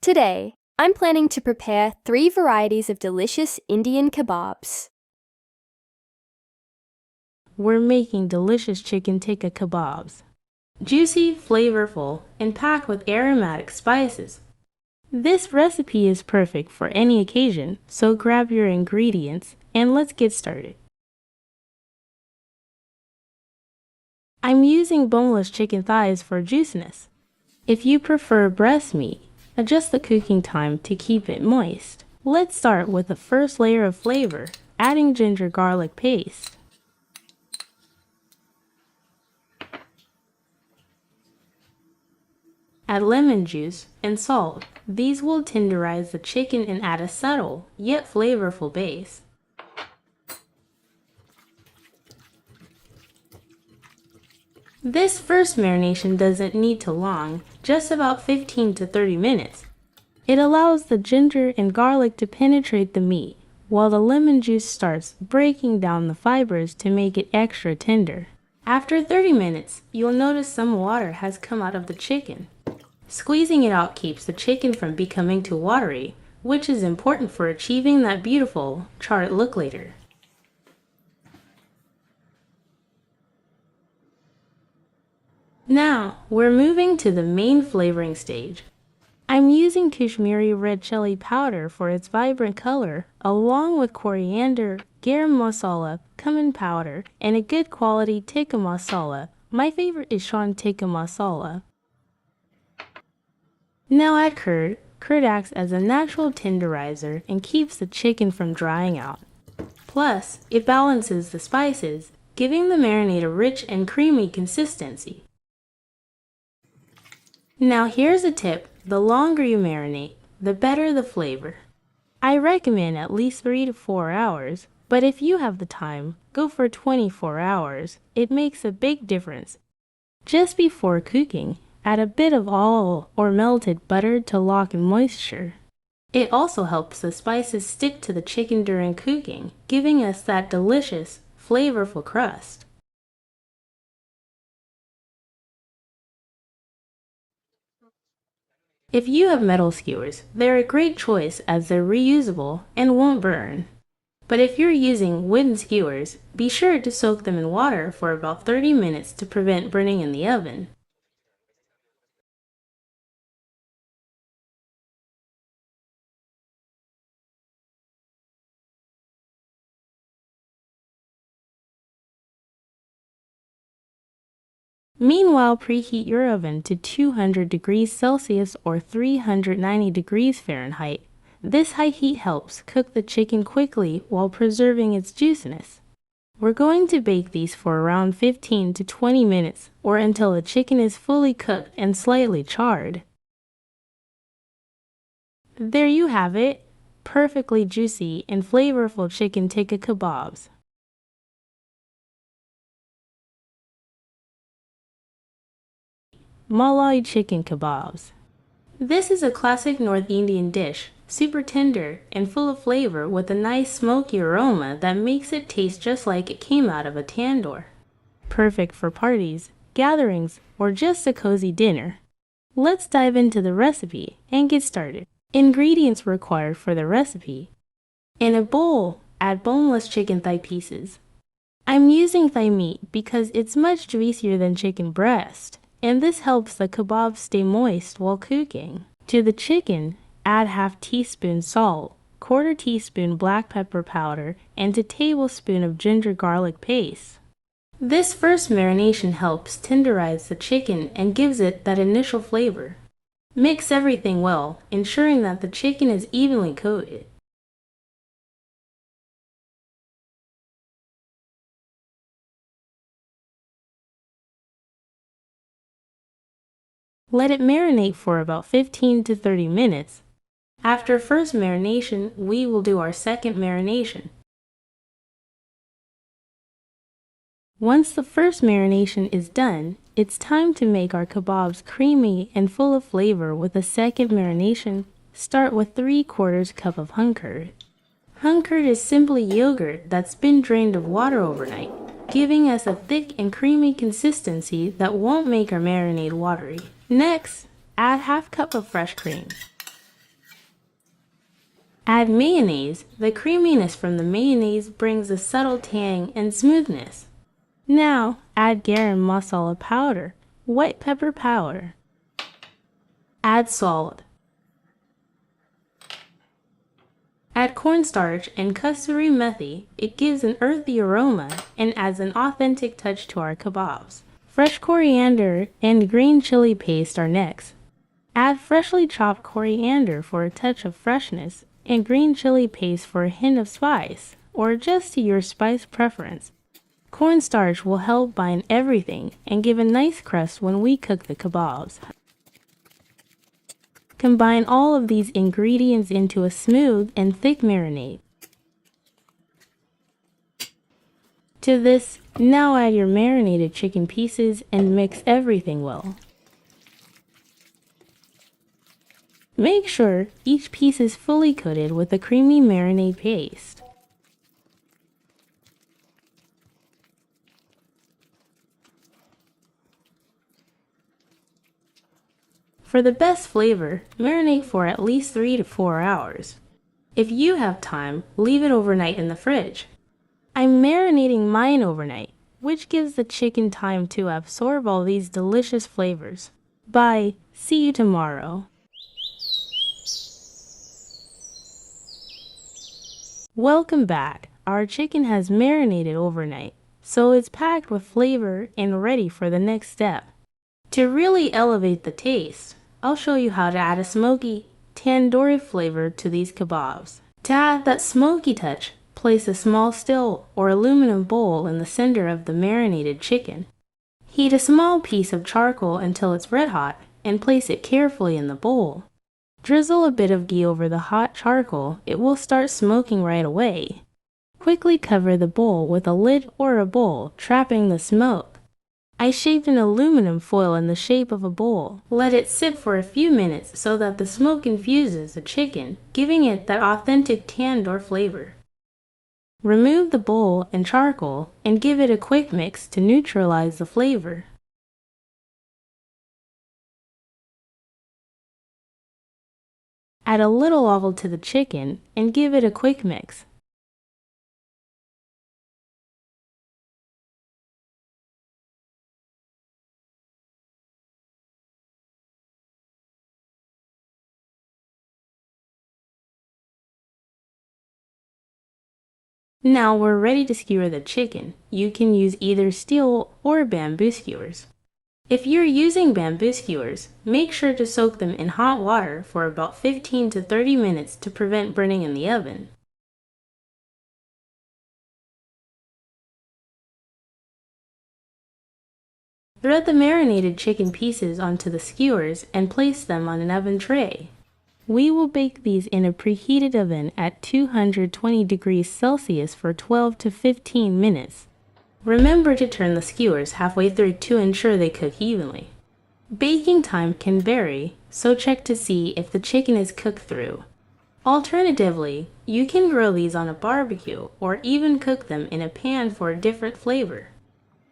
Today, I'm planning to prepare 3 varieties of delicious Indian kebabs. We're making delicious chicken tikka kebabs. Juicy, flavorful, and packed with aromatic spices. This recipe is perfect for any occasion, so grab your ingredients and let's get started. I'm using boneless chicken thighs for juiciness. If you prefer breast meat, adjust the cooking time to keep it moist. Let's start with the first layer of flavor, adding ginger garlic paste. Add lemon juice and salt. These will tenderize the chicken and add a subtle, yet flavorful base. This first marination doesn't need too long, just about 15 to 30 minutes. It allows the ginger and garlic to penetrate the meat, while the lemon juice starts breaking down the fibers to make it extra tender. After 30 minutes, you'll notice some water has come out of the chicken. Squeezing it out keeps the chicken from becoming too watery, which is important for achieving that beautiful, charred look later. Now, we're moving to the main flavoring stage. I'm using Kashmiri red chili powder for its vibrant color, along with coriander, garam masala, cumin powder, and a good quality tikka masala. My favorite is Shan tikka masala. Now add curd. Curd acts as a natural tenderizer and keeps the chicken from drying out. Plus, it balances the spices, giving the marinade a rich and creamy consistency. Now here's a tip, the longer you marinate, the better the flavor. I recommend at least 3 to 4 hours, but if you have the time, go for 24 hours. It makes a big difference. Just before cooking, add a bit of olive or melted butter to lock in moisture. It also helps the spices stick to the chicken during cooking, giving us that delicious, flavorful crust. If you have metal skewers, they're a great choice as they're reusable and won't burn. But if you're using wooden skewers, be sure to soak them in water for about 30 minutes to prevent burning in the oven. Meanwhile, preheat your oven to 200 degrees Celsius or 390 degrees Fahrenheit. This high heat helps cook the chicken quickly while preserving its juiciness. We're going to bake these for around 15 to 20 minutes or until the chicken is fully cooked and slightly charred. There you have it, perfectly juicy and flavorful chicken tikka kebabs. Malai Chicken Kebabs. This is a classic North Indian dish, super tender and full of flavor with a nice smoky aroma that makes it taste just like it came out of a tandoor. Perfect for parties, gatherings, or just a cozy dinner. Let's dive into the recipe and get started. Ingredients required for the recipe. In a bowl, add boneless chicken thigh pieces. I'm using thigh meat because it's much juicier than chicken breast, and this helps the kebab stay moist while cooking. To the chicken, add half teaspoon salt, quarter teaspoon black pepper powder, and a tablespoon of ginger garlic paste. This first marination helps tenderize the chicken and gives it that initial flavor. Mix everything well, ensuring that the chicken is evenly coated. Let it marinate for about 15 to 30 minutes. After first marination, we will do our second marination. Once the first marination is done, it's time to make our kebabs creamy and full of flavor with a second marination. Start with 3/4 cup of hung curd. Hung curd is simply yogurt that's been drained of water overnight, giving us a thick and creamy consistency that won't make our marinade watery. Next, add half cup of fresh cream. Add mayonnaise. The creaminess from the mayonnaise brings a subtle tang and smoothness. Now, add garam masala powder, white pepper powder. Add salt. Add cornstarch and kasuri methi. It gives an earthy aroma and adds an authentic touch to our kebabs. Fresh coriander and green chili paste are next. Add freshly chopped coriander for a touch of freshness and green chili paste for a hint of spice, or just to your spice preference. Cornstarch will help bind everything and give a nice crust when we cook the kebabs. Combine all of these ingredients into a smooth and thick marinade. To this, now add your marinated chicken pieces and mix everything well. Make sure each piece is fully coated with the creamy marinade paste. For the best flavor, marinate for at least 3 to 4 hours. If you have time, leave it overnight in the fridge. I'm marinating mine overnight, which gives the chicken time to absorb all these delicious flavors. Bye. See you tomorrow. Welcome back. Our chicken has marinated overnight, so it's packed with flavor and ready for the next step. To really elevate the taste, I'll show you how to add a smoky, tandoori flavor to these kebabs. To add that smoky touch, place a small steel or aluminum bowl in the center of the marinated chicken. Heat a small piece of charcoal until it's red hot and place it carefully in the bowl. Drizzle a bit of ghee over the hot charcoal. It will start smoking right away. Quickly cover the bowl with a lid or a bowl, trapping the smoke. I shaped an aluminum foil in the shape of a bowl. Let it sit for a few minutes so that the smoke infuses the chicken, giving it that authentic tandoor flavor. Remove the bowl and charcoal and give it a quick mix to neutralize the flavor. Add a little oil to the chicken and give it a quick mix. Now we're ready to skewer the chicken. You can use either steel or bamboo skewers. If you're using bamboo skewers, make sure to soak them in hot water for about 15 to 30 minutes to prevent burning in the oven. Thread the marinated chicken pieces onto the skewers and place them on an oven tray. We will bake these in a preheated oven at 220 degrees Celsius for 12 to 15 minutes. Remember to turn the skewers halfway through to ensure they cook evenly. Baking time can vary, so check to see if the chicken is cooked through. Alternatively, you can grill these on a barbecue or even cook them in a pan for a different flavor.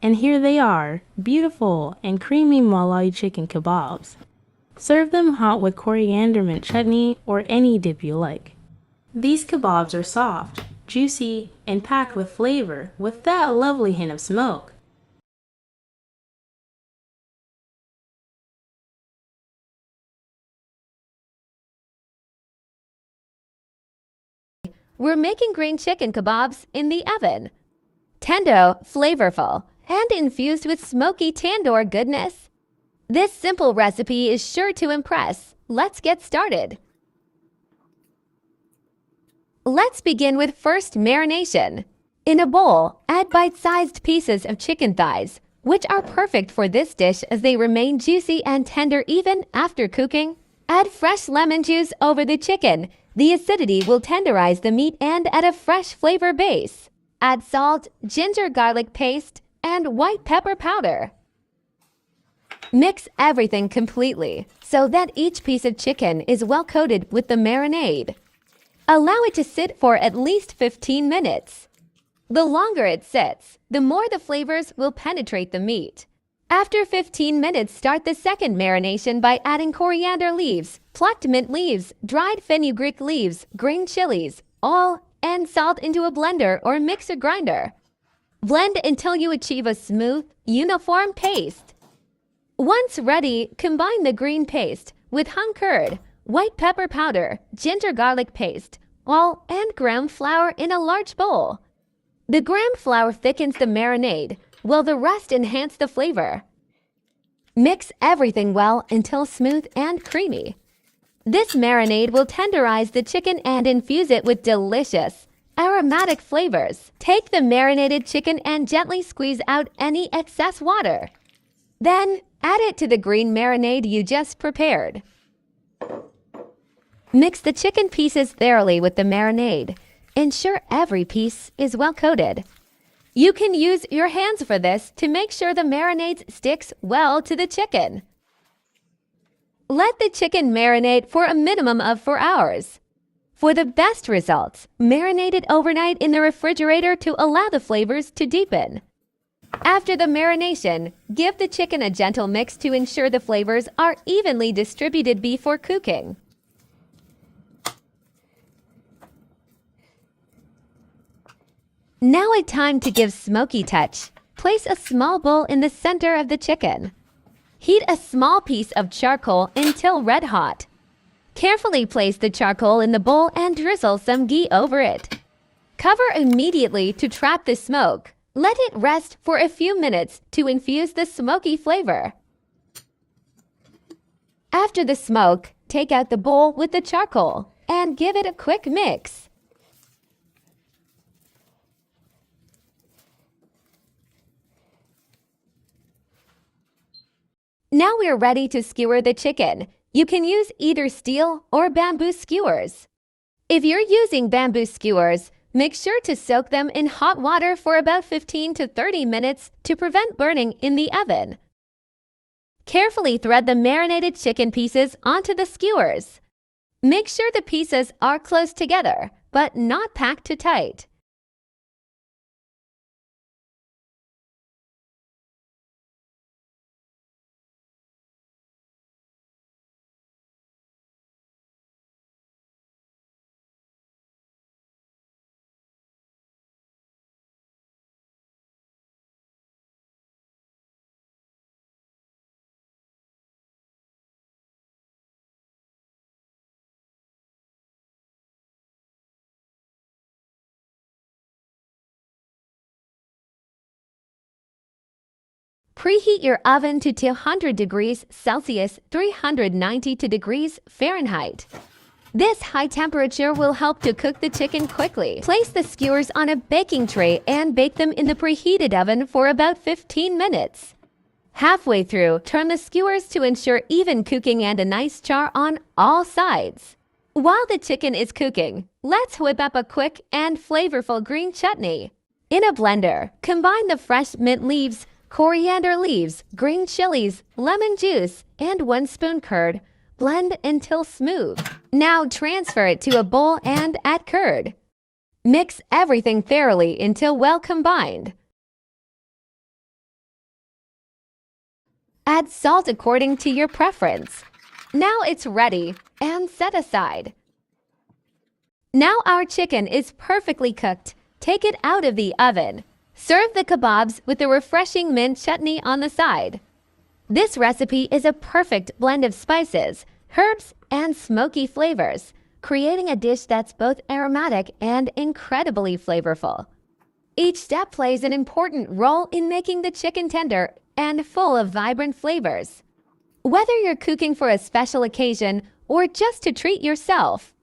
And here they are, beautiful and creamy Malai chicken kebabs. Serve them hot with coriander mint chutney or any dip you like. These kebabs are soft, juicy, and packed with flavor with that lovely hint of smoke. We're making green chicken kebabs in the oven. Tender, flavorful, and infused with smoky tandoor goodness. This simple recipe is sure to impress. Let's get started. Let's begin with first marination. In a bowl, add bite-sized pieces of chicken thighs, which are perfect for this dish as they remain juicy and tender even after cooking. Add fresh lemon juice over the chicken. The acidity will tenderize the meat and add a fresh flavor base. Add salt, ginger garlic paste, and white pepper powder. Mix everything completely so that each piece of chicken is well coated with the marinade. Allow it to sit for at least 15 minutes. The longer it sits, the more the flavors will penetrate the meat. After 15 minutes, start the second marination by adding coriander leaves, plucked mint leaves, dried fenugreek leaves, green chilies, all, and salt into a blender or mixer grinder. Blend until you achieve a smooth, uniform paste. Once ready, combine the green paste with hung curd, white pepper powder, ginger garlic paste, all and gram flour in a large bowl. The gram flour thickens the marinade, while the rest enhance the flavor. Mix everything well until smooth and creamy. This marinade will tenderize the chicken and infuse it with delicious, aromatic flavors. Take the marinated chicken and gently squeeze out any excess water. Then, add it to the green marinade you just prepared. Mix the chicken pieces thoroughly with the marinade. Ensure every piece is well coated. You can use your hands for this to make sure the marinade sticks well to the chicken. Let the chicken marinate for a minimum of 4 hours. For the best results, marinate it overnight in the refrigerator to allow the flavors to deepen. After the marination, give the chicken a gentle mix to ensure the flavors are evenly distributed before cooking. Now it's time to give smoky touch. Place a small bowl in the center of the chicken. Heat a small piece of charcoal until red hot. Carefully place the charcoal in the bowl and drizzle some ghee over it. Cover immediately to trap the smoke. Let it rest for a few minutes to infuse the smoky flavor. After the smoke, take out the bowl with the charcoal and give it a quick mix. Now we are ready to skewer the chicken. You can use either steel or bamboo skewers. If you're using bamboo skewers, make sure to soak them in hot water for about 15 to 30 minutes to prevent burning in the oven. Carefully thread the marinated chicken pieces onto the skewers. Make sure the pieces are close together, but not packed too tight. Preheat your oven to 200 degrees Celsius, 392 degrees Fahrenheit. This high temperature will help to cook the chicken quickly. Place the skewers on a baking tray and bake them in the preheated oven for about 15 minutes. Halfway through, turn the skewers to ensure even cooking and a nice char on all sides. While the chicken is cooking, let's whip up a quick and flavorful green chutney. In a blender, combine the fresh mint leaves, coriander leaves, green chilies, lemon juice, and 1 spoon curd. Blend until smooth. Now transfer it to a bowl and add curd. Mix everything thoroughly until well combined. Add salt according to your preference. Now it's ready and set aside. Now our chicken is perfectly cooked. Take it out of the oven. Serve the kebabs with a refreshing mint chutney on the side. This recipe is a perfect blend of spices, herbs, and smoky flavors, creating a dish that's both aromatic and incredibly flavorful. Each step plays an important role in making the chicken tender and full of vibrant flavors. Whether you're cooking for a special occasion or just to treat yourself,